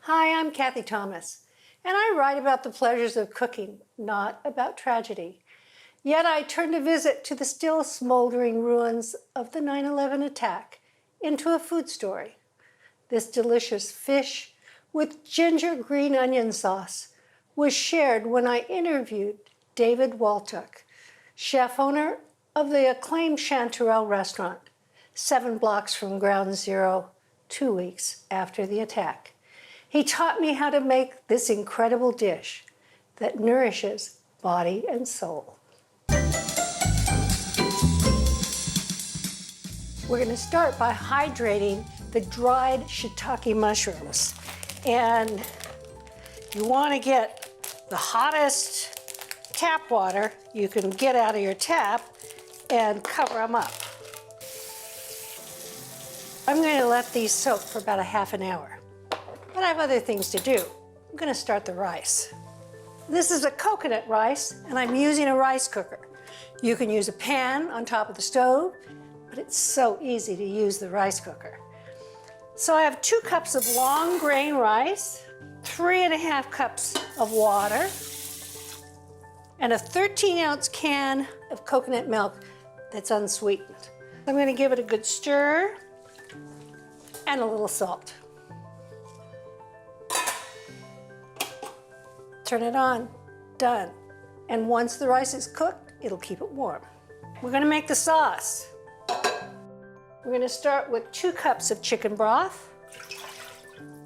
Hi, I'm Cathy Thomas, and I write about the pleasures of cooking, not about tragedy. Yet I turn a visit to the still smoldering ruins of the 9/11 attack into a food story. This delicious fish with ginger green onion sauce was shared when I interviewed David Waltuck, chef owner of the acclaimed Chanterelle restaurant, 7 blocks from Ground Zero, 2 weeks after the attack. He taught me how to make this incredible dish that nourishes body and soul. We're going to start by hydrating the dried shiitake mushrooms. And you want to get the hottest tap water you can get out of your tap and cover them up. I'm going to let these soak for about a half an hour. But I have other things to do. I'm going to start the rice. This is a coconut rice, and I'm using a rice cooker. You can use a pan on top of the stove, but it's so easy to use the rice cooker. So I have 2 cups of long grain rice, 3½ cups of water, and a 13-ounce can of coconut milk that's unsweetened. I'm going to give it a good stir and a little salt. Turn it on, done. And once the rice is cooked, it'll keep it warm. We're gonna make the sauce. We're gonna start with 2 cups of chicken broth,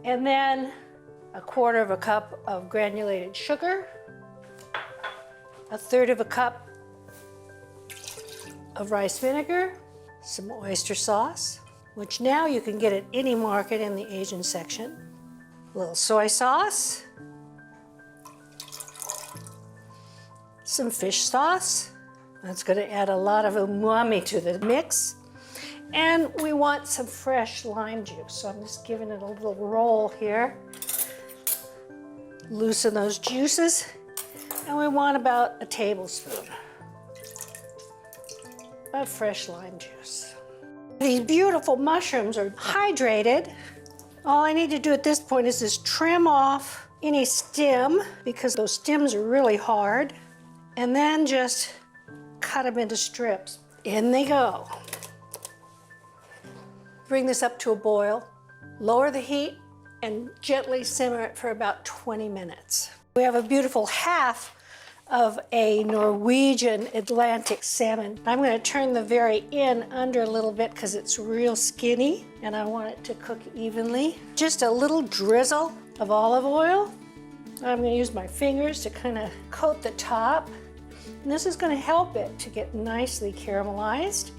and then 1/4 cup of granulated sugar, 1/3 cup of rice vinegar, some oyster sauce, which now you can get at any market in the Asian section, a little soy sauce, some fish sauce. That's going to add a lot of umami to the mix. And we want some fresh lime juice. So I'm just giving it a little roll here. Loosen those juices. And we want about a tablespoon of fresh lime juice. These beautiful mushrooms are hydrated. All I need to do at this point is just trim off any stem, because those stems are really hard. And then just cut them into strips. In they go. Bring this up to a boil, lower the heat, and gently simmer it for about 20 minutes. We have a beautiful half of a Norwegian Atlantic salmon. I'm going to turn the very end under a little bit because it's real skinny and I want it to cook evenly. Just a little drizzle of olive oil. I'm going to use my fingers to kind of coat the top. And this is going to help it to get nicely caramelized.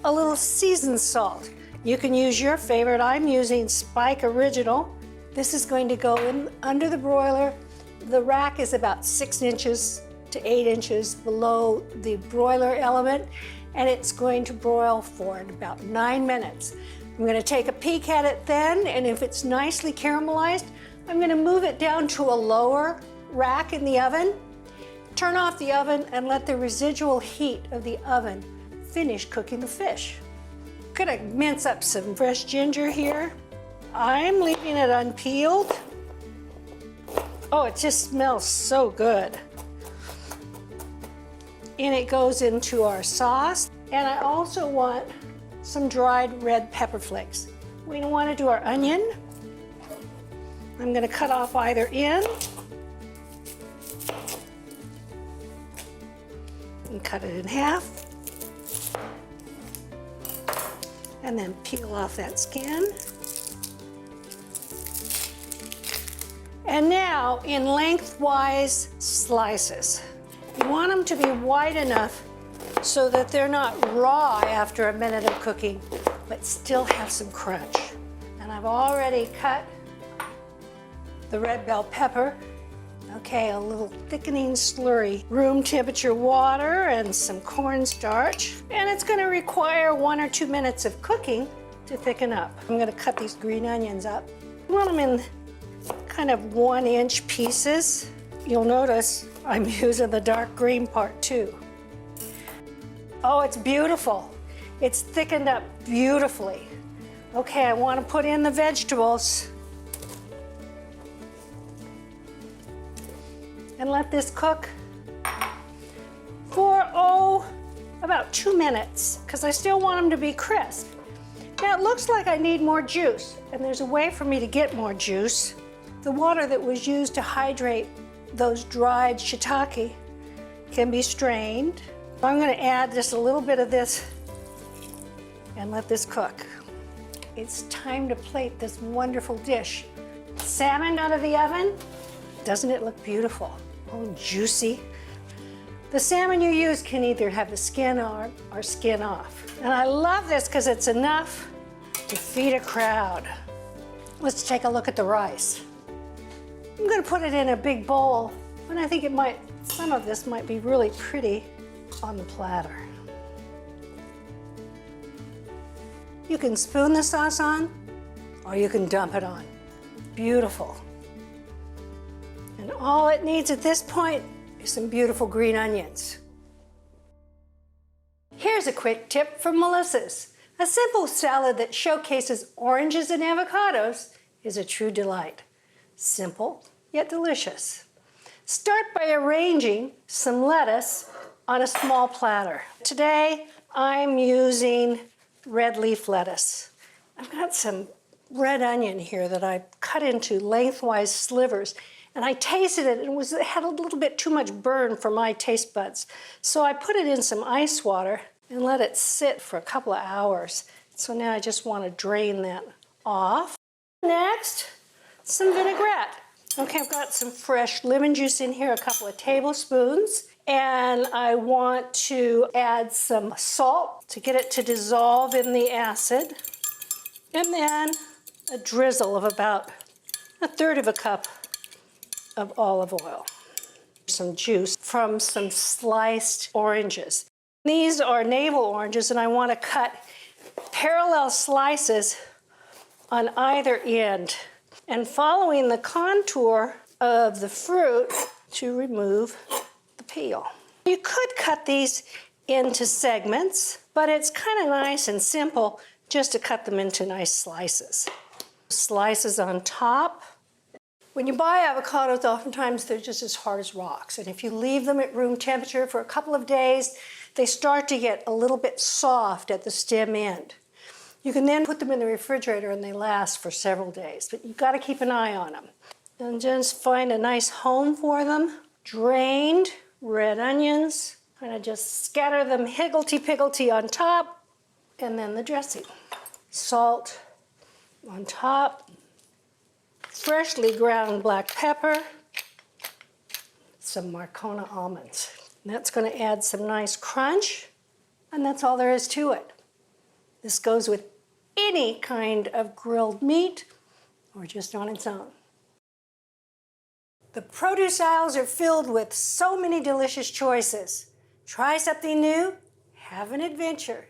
A little seasoned salt. You can use your favorite. I'm using Spike Original. This is going to go in under the broiler. The rack is about 6 inches to 8 inches below the broiler element, and it's going to broil for about 9 minutes. I'm going to take a peek at it then, and if it's nicely caramelized, I'm going to move it down to a lower rack in the oven. Turn off the oven and let the residual heat of the oven finish cooking the fish. I'm gonna mince up some fresh ginger here. I'm leaving it unpeeled. Oh, it just smells so good. And it goes into our sauce. And I also want some dried red pepper flakes. We want to do our onion. I'm gonna cut off either end. And cut it in half, and then peel off that skin. And now in lengthwise slices. You want them to be wide enough so that they're not raw after a minute of cooking, but still have some crunch. And I've already cut the red bell pepper. Okay, a little thickening slurry, room temperature water and some cornstarch. And it's going to require 1 or 2 minutes of cooking to thicken up. I'm going to cut these green onions up. I want them in kind of 1-inch pieces. You'll notice I'm using the dark green part too. Oh, it's beautiful. It's thickened up beautifully. Okay, I want to put in the vegetables. and let this cook for, about 2 minutes, because I still want them to be crisp. Now it looks like I need more juice, and there's a way for me to get more juice. The water that was used to hydrate those dried shiitake can be strained. I'm going to add just a little bit of this and let this cook. It's time to plate this wonderful dish. Salmon out of the oven. Doesn't it look beautiful? Oh, juicy. The salmon you use can either have the skin on or skin off. And I love this because it's enough to feed a crowd. Let's take a look at the rice. I'm going to put it in a big bowl, and I think some of this might be really pretty on the platter. You can spoon the sauce on, or you can dump it on. Beautiful. And all it needs at this point is some beautiful green onions. Here's a quick tip from Melissa's. A simple salad that showcases oranges and avocados is a true delight. Simple, yet delicious. Start by arranging some lettuce on a small platter. Today, I'm using red leaf lettuce. I've got some red onion here that I cut into lengthwise slivers, and I tasted it, and it had a little bit too much burn for my taste buds. So I put it in some ice water and let it sit for a couple of hours. So now I just want to drain that off. Next, some vinaigrette. Okay, I've got some fresh lemon juice in here, a couple of tablespoons, and I want to add some salt to get it to dissolve in the acid, and then a drizzle of about 1/3 of a cup of olive oil. Some juice from some sliced oranges. These are navel oranges, and I want to cut parallel slices on either end, and following the contour of the fruit to remove the peel. You could cut these into segments, but it's kind of nice and simple just to cut them into nice slices. Slices on top. When you buy avocados, oftentimes they're just as hard as rocks, and if you leave them at room temperature for a couple of days, they start to get a little bit soft at the stem end. You can then put them in the refrigerator and they last for several days, but you've got to keep an eye on them. And just find a nice home for them. Drained red onions, kind of just scatter them higgledy-piggledy on top, and then the dressing. Salt on top, freshly ground black pepper, some Marcona almonds. And that's going to add some nice crunch, and that's all there is to it. This goes with any kind of grilled meat or just on its own. The produce aisles are filled with so many delicious choices. Try something new, have an adventure.